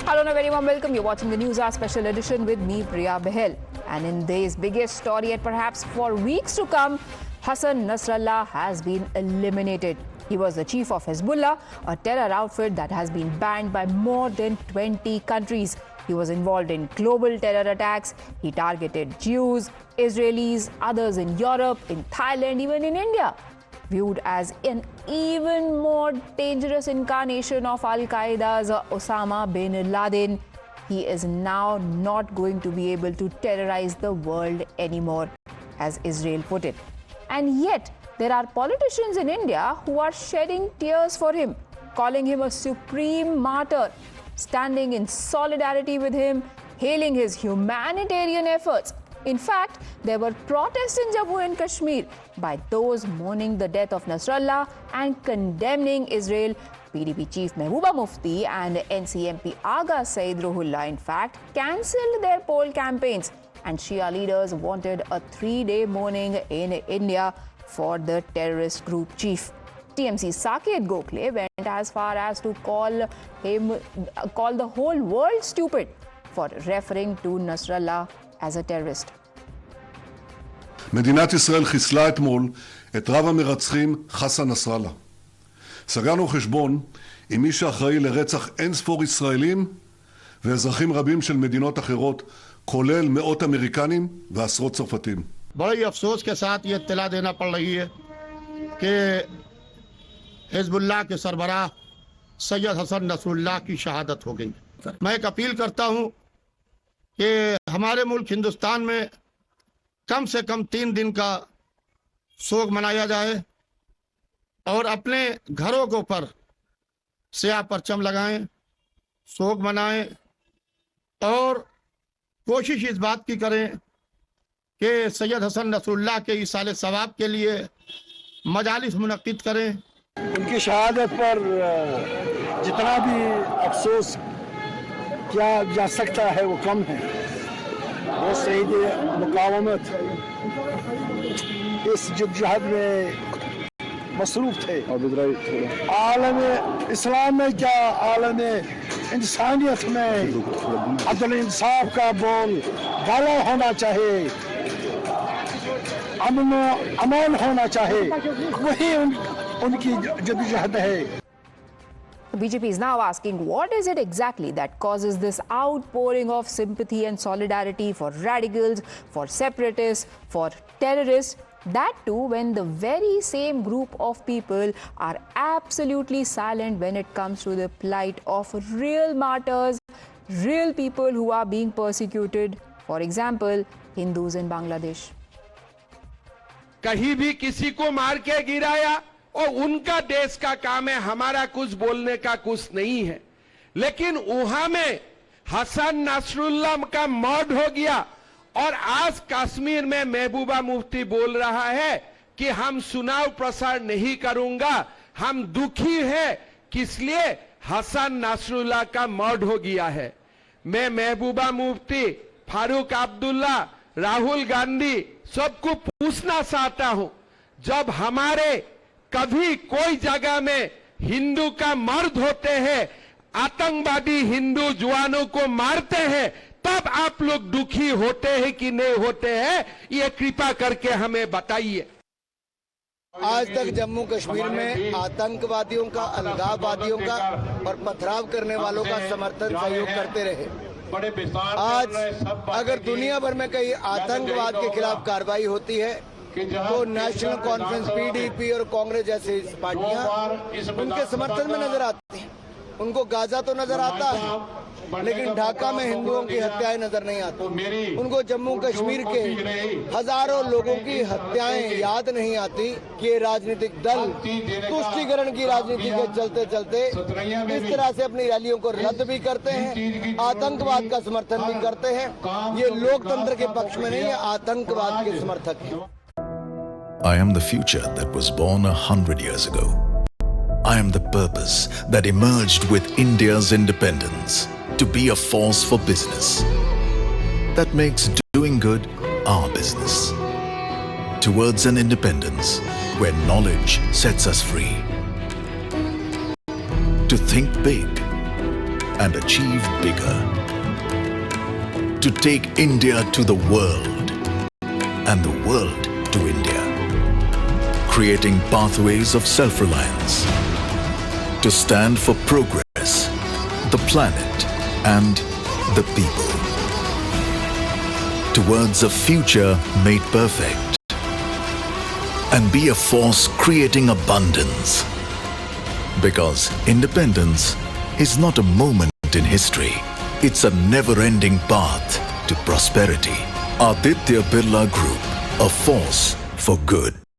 Hello and a very warm welcome. You're watching the News Hour Special Edition with me, Priya Behel. And in this biggest story, and perhaps for weeks to come, Hassan Nasrallah has been eliminated. He was the chief of Hezbollah, a terror outfit that has been banned by more than 20 countries. He was involved in global terror attacks. He targeted Jews, Israelis, others in Europe, in Thailand, even in India. Viewed as an even more dangerous incarnation of Al-Qaeda's Osama bin Laden, he is now not going to be able to terrorize the world anymore, as Israel put it. And yet, there are politicians in India who are shedding tears for him, calling him a supreme martyr, standing in solidarity with him, hailing his humanitarian efforts. In fact, there were protests in Jammu and Kashmir by those mourning the death of Nasrallah and condemning Israel. PDP chief Mehbooba Mufti and NCMP Agha Saeed Ruhollah, in fact, cancelled their poll campaigns, and Shia leaders wanted a 3-day mourning in India for the terrorist group chief. TMC Saket Gokhale went as far as to call the whole world stupid for referring to Nasrallah as a terrorist. מדינת ישראל חיסלה אתמול את רב המרצחים חסן נסראללה. סגרנו חשבון עם מי שאחראי לרצח אין ספור ישראלים ואזרחים רבים של מדינות אחרות, כולל מאות אמריקנים ועשרות צרפתים. बड़े अफसोस के साथ ये इत्तला देना पड़ रही है कि हिजबुल्लाह के सरबराह सैयद हसन नसरुल्लाह की शहादत हो गई। मैं एक अपील करता हूं कि हमारे मुल्क हिंदुस्तान में कम से कम 3 दिन का शोक मनाया जाए और अपने घरों के ऊपर स्याह परचम लगाएं, शोक मनाएं और कोशिश इस बात की करें कि सैयद हसन नसरुल्लाह के इसाले सवाब के लिए मजालिस मुनक्किद करें। उनकी शहादत पर जितना भी अफसोस किया जा सकता है वो कम है। वो शहीद मुकावमत इस जद्दोजहद में मसरूफ थे। आलम इस्लाम में क्या, आलम इंसानियत में अदल इंसाफ का बोल गाला होना चाहिए, अमन होना चाहिए, वही उनकी जद्दोजहद है। BJP is now asking, what is it exactly that causes this outpouring of sympathy and solidarity for radicals, for separatists, for terrorists? That too when the very same group of people are absolutely silent when it comes to the plight of real martyrs, real people who are being persecuted, for example, Hindus in Bangladesh. कहीं भी किसी को मार के गिराया और उनका देश का काम है, हमारा कुछ बोलने का कुछ नहीं है। लेकिन वहां में हसन नसरुल्लाह का मर्डर हो गया और आज कश्मीर में महबूबा मुफ्ती बोल रहा है कि हम चुनाव प्रसार नहीं करूंगा, हम दुखी है किस लिए हसन नसरुल्लाह का मर्डर हो गया है। मैं महबूबा मुफ्ती, फारूक अब्दुल्ला, राहुल गांधी सबको पूछना चाहता हूं, जब हमारे कभी कोई जगह में हिंदू का मर्द होते हैं, आतंकवादी हिंदू जवानों को मारते हैं, तब आप लोग दुखी होते हैं कि नहीं होते हैं, ये कृपा करके हमें बताइए। आज तक जम्मू कश्मीर में आतंकवादियों का, अलगाववादियों का और पथराव करने वालों का समर्थन सहयोग करते रहे। आज अगर दुनिया भर में कहीं आतंकवाद के खिलाफ कार्रवाई होती है तो नेशनल कॉन्फ्रेंस, पीडीपी और कांग्रेस जैसी पार्टियां उनके समर्थन में नजर आती हैं। उनको गाजा तो नजर आता है, लेकिन ढाका में हिंदुओं की हत्याएं नजर नहीं आती। उनको जम्मू कश्मीर के हजारों लोगों की हत्याएं याद नहीं आती कि ये राजनीतिक दल तुष्टीकरण की राजनीति के चलते चलते इस तरह से अपनी रैलियों को रद्द भी करते हैं, आतंकवाद का समर्थन भी करते हैं। ये लोकतंत्र के पक्ष में नहीं है, आतंकवाद के समर्थक हैं। I am the future that was born 100 years ago. I am the purpose that emerged with India's independence to be a force for business that makes doing good our business. Towards an independence where knowledge sets us free. To think big and achieve bigger. To take India to the world and the world to India. Creating pathways of self-reliance. To stand for progress, the planet and the people. Towards a future made perfect. And be a force creating abundance. Because independence is not a moment in history. It's a never-ending path to prosperity. Aditya Birla Group, a force for good.